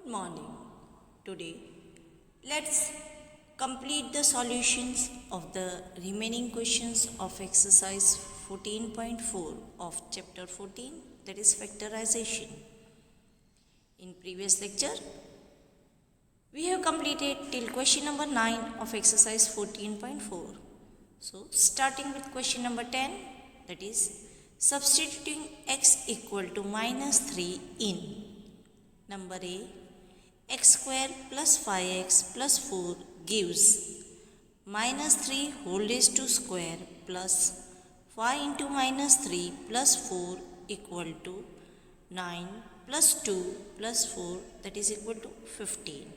Good morning. Today, let's complete the solutions of the remaining questions of exercise 14.4 of chapter 14, that is factorization. In previous lecture, we have completed till question number 9 of exercise 14.4. So, starting with question number 10, that is substituting x equal to minus 3 in number A, x square plus 5x plus 4 gives minus 3 whole raised to square plus 5 into minus 3 plus 4 equal to 9 plus 2 plus 4, that is equal to 15.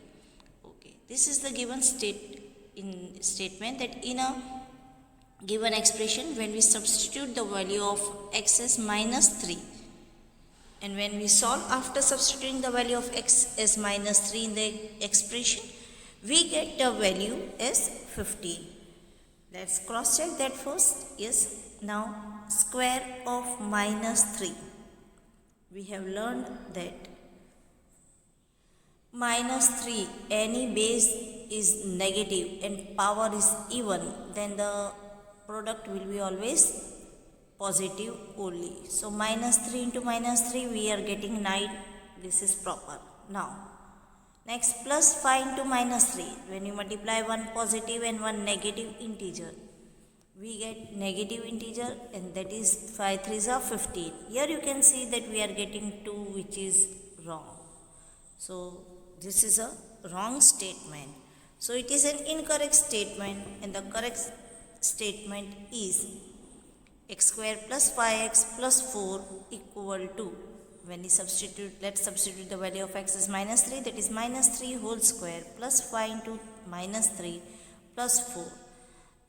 Okay, this is the given statement that in a given expression, when we substitute the value of x as minus 3, and when we solve after substituting the value of x as minus 3 in the expression, we get the value as 15. Let's cross check that first. Yes, now square of minus 3. We have learned that minus 3, any base is negative and power is even, then the product will be always positive only. So minus 3 into minus 3, we are getting 9. This is proper. Now next, plus 5 into minus 3. When you multiply one positive and one negative integer, we get negative integer, and that is 5 3s are 15. Here you can see that we are getting 2, which is wrong. So this is a wrong statement. So it is an incorrect statement, and the correct statement is x square plus 5x plus 4 equal to, when we substitute, let's substitute the value of x as minus 3, that is minus 3 whole square plus 5 into minus 3 plus 4.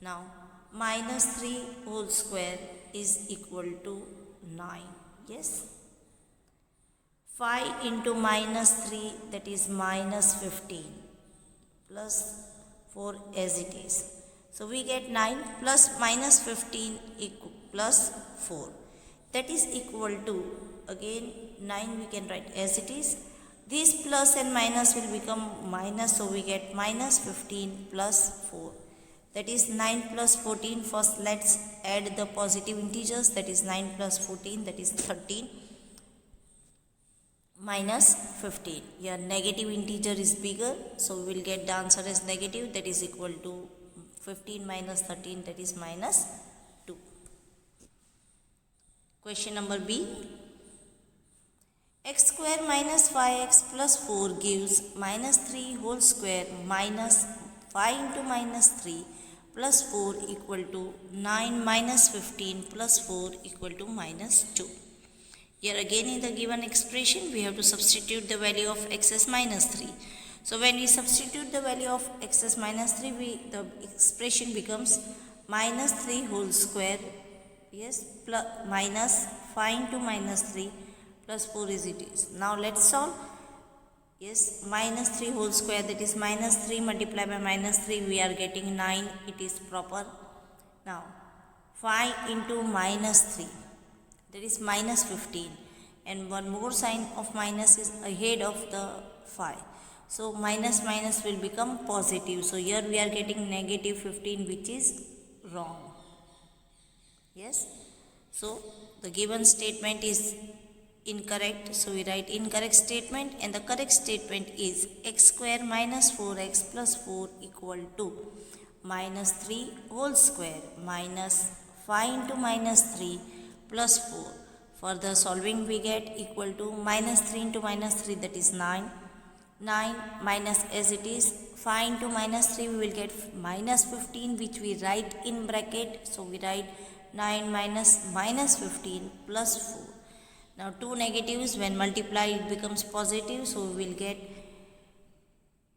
Now minus 3 whole square is equal to 9. Yes, 5 into minus 3, that is minus 15 plus 4 as it is. So we get 9 plus minus 15 plus 4, that is equal to, again 9 we can write as it is. This plus and minus will become minus, so we get minus 15 plus 4, that is 9 plus 14. First let's add the positive integers, that is 9 plus 14, that is 13 minus 15. Here negative integer is bigger, so we will get the answer as negative, that is equal to 15 minus 13, that is minus 2. Question number B. X square minus 5x plus 4 gives minus 3 whole square minus 5 into minus 3 plus 4 equal to 9 minus 15 plus 4 equal to minus 2. Here again in the given expression, we have to substitute the value of x as minus 3. So when we substitute the value of x as minus 3, the expression becomes minus 3 whole square, yes, plus minus 5 into minus 3 plus 4 as it is. Now let's solve. Yes, minus 3 whole square, that is minus 3 multiplied by minus 3, we are getting 9. It is proper. Now 5 into minus 3, that is minus 15, and one more sign of minus is ahead of the 5. So minus minus will become positive. So here we are getting negative 15, which is wrong. Yes. So the given statement is incorrect. So we write incorrect statement, and the correct statement is x square minus 4x plus 4 equal to minus 3 whole square minus 5 into minus 3 plus 4. For the solving, we get equal to minus 3 into minus 3, that is 9. 9 minus as it is 5 into minus 3, we will get minus 15, which we write in bracket. So we write 9 minus minus 15 plus 4. Now two negatives, when multiplied it becomes positive, so we will get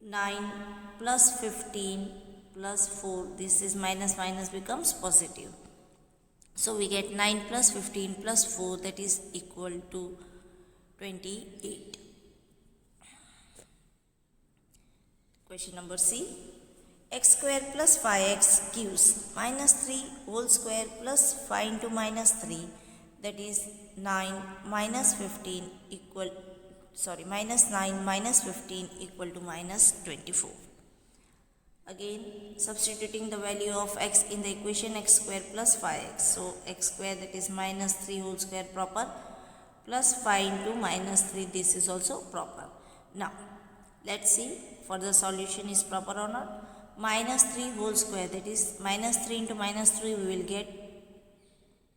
9 plus 15 plus 4. This is minus minus becomes positive. So we get 9 plus 15 plus 4, that is equal to 28. Question number C. X square plus 5x gives minus 3 whole square plus 5 into minus 3, that is 9 minus 15 equal minus 9 minus 15 equal to minus 24. Again, substituting the value of x in the equation x square plus 5x. So x square, that is minus 3 whole square proper, plus 5 into minus 3, this is also proper. Now let's see for the solution is proper or not. Minus 3 whole square, that is minus 3 into minus 3, we will get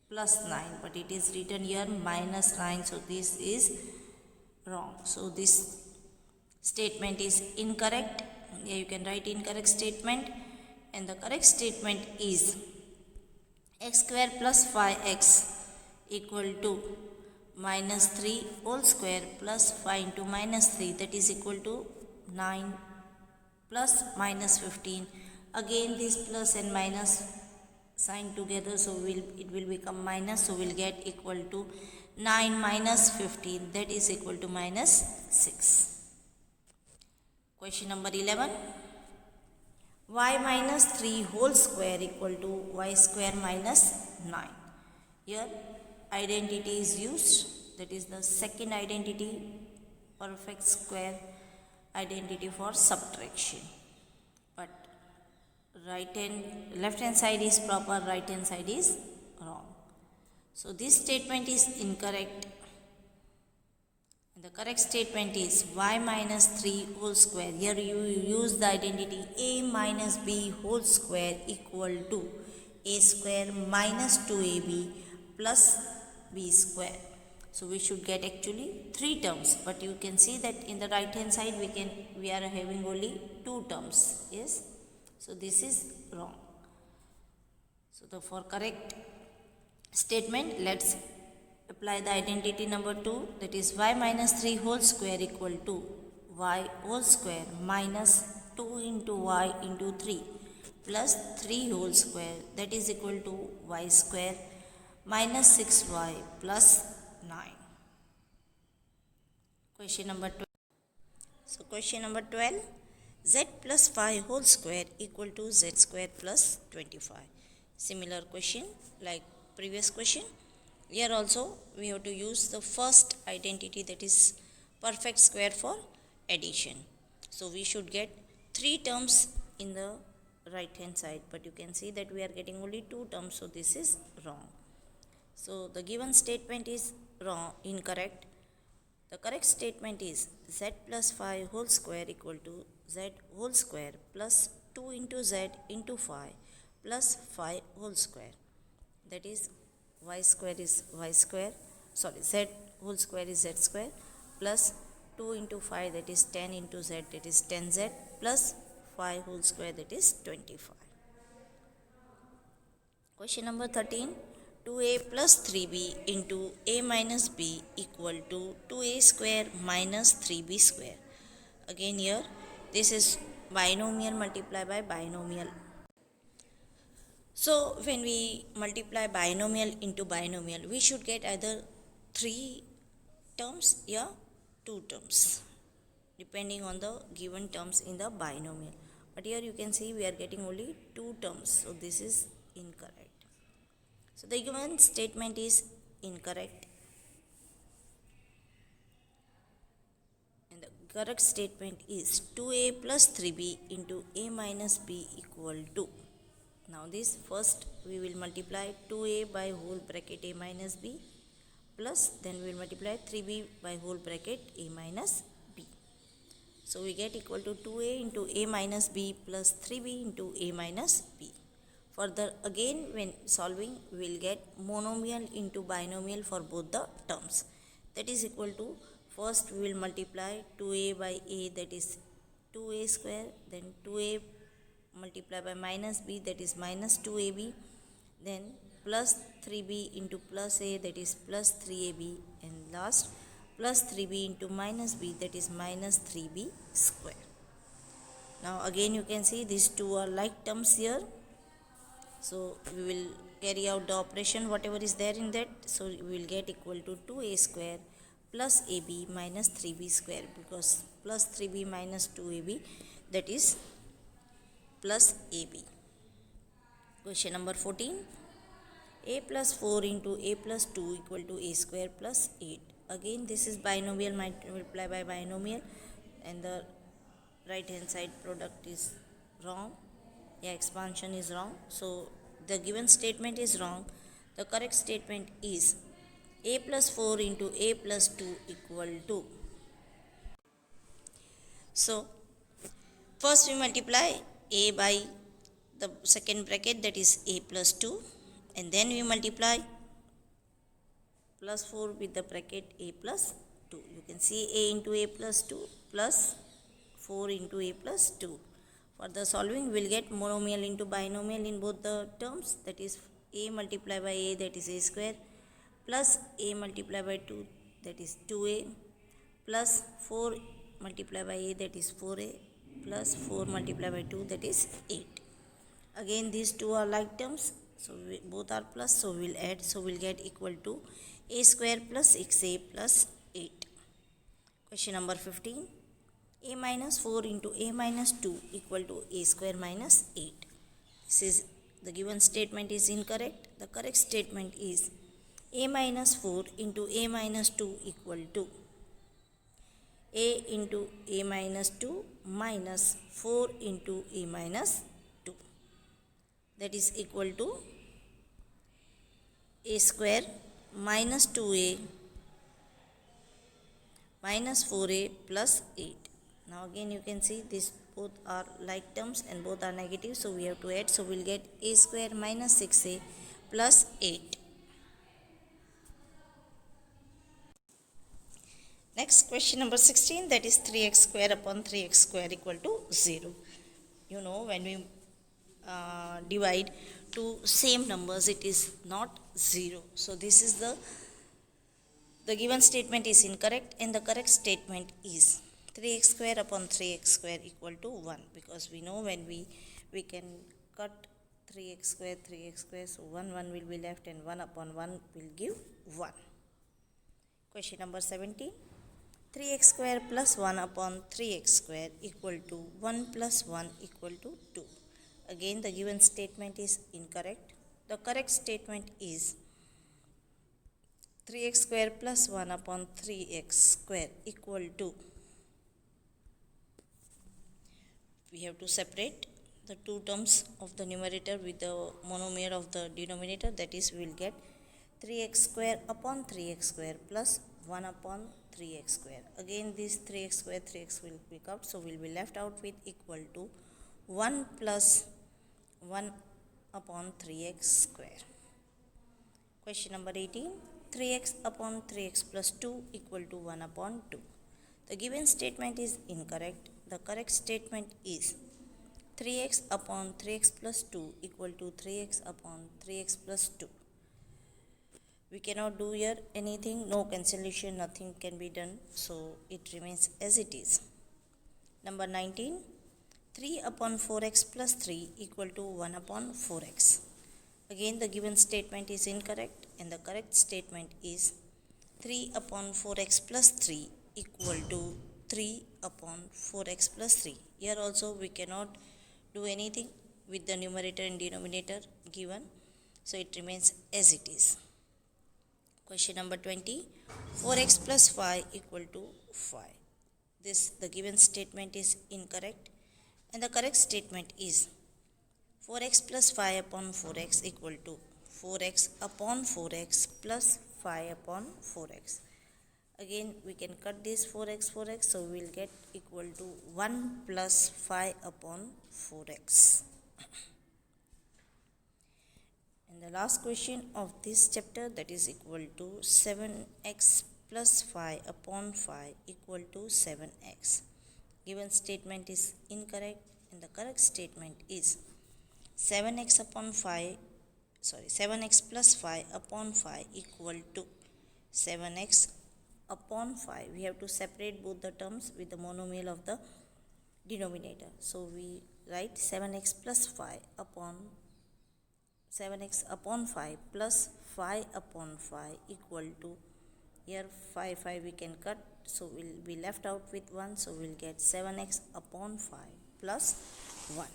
plus 9, but it is written here minus 9, so this is wrong. So this statement is incorrect. Here you can write incorrect statement, and the correct statement is x square plus 5x equal to minus 3 whole square plus 5 into minus 3, that is equal to 9 plus minus 15. Again this plus and minus sign together, so it will become minus, so we'll get equal to 9 minus 15, that is equal to minus 6. Question number 11. Y minus 3 whole square equal to y square minus 9. Here identity is used, that is the second identity, perfect square identity for subtraction. But left hand side is proper, right hand side is wrong. So this statement is incorrect. The correct statement is y minus 3 whole square. Here you use the identity a minus b whole square equal to a square minus 2ab plus b square. So we should get actually 3 terms, but you can see that in the right hand side we are having only 2 terms. Yes, so this is wrong. So for correct statement, let's apply the identity number 2, that is y minus 3 whole square equal to y whole square minus 2 into y into 3 plus 3 whole square, that is equal to y square minus 6y plus 9. Question number 12. So question number 12, z plus 5 whole square equal to z square plus 25. Similar question like previous question. Here also we have to use the first identity, that is perfect square for addition. So we should get 3 terms in the right hand side, but you can see that we are getting only 2 terms, so this is wrong. So the given statement is wrong, incorrect. The correct statement is z plus 5 whole square equal to z whole square plus 2 into z into 5 plus 5 whole square, that is y square is y square, z whole square is z square plus 2 into 5, that is 10 into z, that is 10z plus 5 whole square, that is 25. Question number 13. 2a plus 3b into a minus b equal to 2a square minus 3b square. Again here this is binomial multiplied by binomial. So when we multiply binomial into binomial, we should get either 3 terms or 2 terms, depending on the given terms in the binomial. But here you can see we are getting only 2 terms, so this is incorrect. So the given statement is incorrect, and the correct statement is 2a plus 3b into a minus b equal to. Now this first we will multiply 2a by whole bracket a minus b, plus then we will multiply 3b by whole bracket a minus b. So we get equal to 2a into a minus b plus 3b into a minus b. Further again when solving we will get monomial into binomial for both the terms. That is equal to, first we will multiply 2a by a, that is 2a square, then 2a multiply by minus b, that is minus 2ab, then plus 3b into plus a, that is plus 3ab, and last plus 3b into minus b, that is minus 3b square. Now again you can see these two are like terms here, so we will carry out the operation whatever is there in that. So we will get equal to 2a square plus ab minus 3b square, because plus 3b minus 2ab, that is plus ab. Question number 14. A plus 4 into a plus 2 equal to a square plus 8. Again, this is binomial multiply by binomial, and the right hand side product is wrong. Yeah, expansion is wrong. So the given statement is wrong. The correct statement is a plus 4 into a plus 2 equal to. So first we multiply a by the second bracket, that is a plus 2, and then we multiply plus 4 with the bracket a plus 2. You can see a into a plus 2 plus 4 into a plus 2. For the solving, we will get monomial into binomial in both the terms, that is a multiplied by a, that is a square, plus a multiplied by 2, that is 2a, plus 4 multiplied by a, that is 4a, plus 4 multiplied by 2, that is 8. Again, these two are like terms, so both are plus, so we'll add, so we'll get equal to a square plus 6a plus 8. Question number 15. A minus 4 into a minus 2 equal to a square minus 8. This is, the given statement is incorrect. The correct statement is a minus 4 into a minus 2 equal to a into a minus 2 minus 4 into a minus 2. That is equal to a square minus 2a minus 4a plus 8. Now again you can see these both are like terms and both are negative, so we have to add, so we'll get a square minus 6a plus 8. Next, question number 16, that is 3x square upon 3x square equal to 0. You know, when we divide two same numbers, it is not 0. So this is the given statement is incorrect, and the correct statement is 3x square upon 3x square equal to 1, because we know when we can cut 3x square, so 1 will be left, and 1 upon 1 will give 1. Question number 17. 3x square plus 1 upon 3x square equal to 1 plus 1 equal to 2. Again, the given statement is incorrect. The correct statement is 3x square plus 1 upon 3x square equal to, we have to separate the two terms of the numerator with the monomial of the denominator, that is we will get 3x square upon 3x square plus 1 upon 3x square. Again, this 3x square, 3x will pick out, so we will be left out with equal to 1 plus 1 upon 3x square. Question number 18. 3x upon 3x plus 2 equal to 1 upon 2. The given statement is incorrect. The correct statement is 3x upon 3x plus 2 equal to 3x upon 3x plus 2. We cannot do here anything, no cancellation, nothing can be done, so it remains as it is. Number 19. 3 upon 4x plus 3 equal to 1 upon 4x. Again, the given statement is incorrect, and the correct statement is 3 upon 4x plus 3 equal to 3 upon 4x plus 3. Here also we cannot do anything with the numerator and denominator given, so it remains as it is. Question number 20. 4x plus 5 equal to 5. The given statement is incorrect, and the correct statement is 4x plus 5 upon 4x equal to 4x upon 4x plus 5 upon 4x. Again, we can cut this 4x, so we will get equal to 1 plus 5 upon 4x. And the last question of this chapter, that is equal to 7x plus 5 upon 5 equal to 7x. Given statement is incorrect, and the correct statement is 7x plus 5 upon 5 equal to 7x upon 5. We have to separate both the terms with the monomial of the denominator. So we write 7x plus 5 upon 7x upon 5 plus 5 upon 5 equal to, here 5 we can cut, so we'll be left out with 1, so we'll get 7x upon 5 plus 1.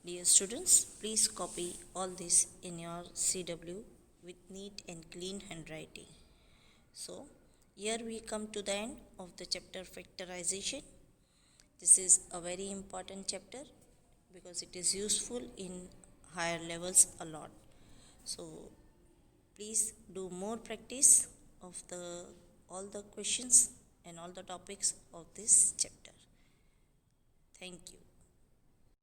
Dear students, please copy all this in your CW with neat and clean handwriting. So here we come to the end of the chapter factorization. This is a very important chapter because it is useful in higher levels a lot. So please do more practice of all the questions and all the topics of this chapter. Thank you.